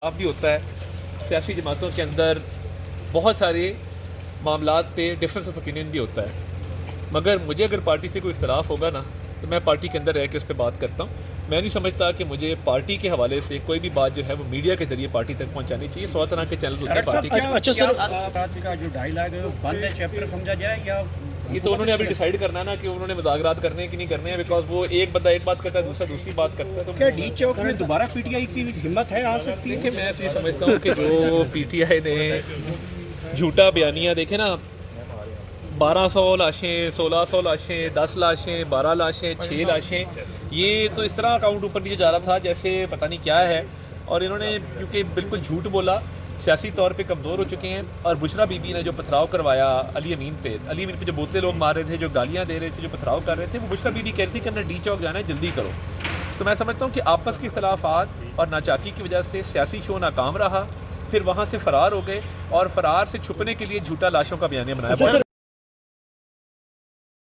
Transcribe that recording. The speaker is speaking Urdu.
آپ بھی ہوتا ہے سیاسی جماعتوں کے اندر بہت سارے معاملات پہ ڈفرینس آف اوپینین بھی ہوتا ہے، مگر مجھے اگر پارٹی سے کوئی اختلاف ہوگا نا تو میں پارٹی کے اندر رہ کے اس پہ بات کرتا ہوں۔ میں نہیں سمجھتا کہ مجھے پارٹی کے حوالے سے کوئی بھی بات جو ہے وہ میڈیا کے ذریعے پارٹی تک پہنچانی چاہیے۔ 100 طرح کے چینل ہوتے ہیں پارٹی کے۔ اچھا سر، کا جو ڈائیلاگ بند ہے چیپٹر سمجھا جائے یا یہ تو انہوں نے ابھی ڈیسائیڈ کرنا ہے نا کہ انہوں نے مذاکرات کرنے ہیں کہ نہیں کرنے ہیں، بیکاز وہ ایک بندہ ایک بات کرتا ہے، دوسرا دوسری بات کرتا ہے۔ تو کیا ڈی چوک میں دوبارہ پی ٹی آئی کی ہمت ہے آ سکتی ہے؟ کہ میں یہ سمجھتا ہوں کہ جو پی ٹی آئی نے جھوٹا بیانیہ دیکھے نا، 1200 لاشیں، 1600 لاشیں، 10 لاشیں، 12 لاشیں، 6 لاشیں، یہ تو اس طرح اکاؤنٹ اوپر نیچے جا رہا تھا جیسے پتہ نہیں کیا ہے۔ اور انہوں نے کیونکہ بالکل جھوٹ بولا، سیاسی طور پہ کمزور ہو چکے ہیں۔ اور بشرا بی بی نے جو پتھراؤ کروایا علی امین پہ جو بوتلیں لوگ مار رہے تھے، جو گالیاں دے رہے تھے، جو پتھراؤ کر رہے تھے، وہ بشرا بی بی کہہ رہی تھی کہ ہم نے ڈی چوک جانا ہے، جلدی کرو۔ تو میں سمجھتا ہوں کہ آپس کے اختلافات اور ناچاکی کی وجہ سے سیاسی شو ناکام رہا، پھر وہاں سے فرار ہو گئے اور فرار سے چھپنے کے لیے جھوٹا لاشوں کا بیانیہ بنایا۔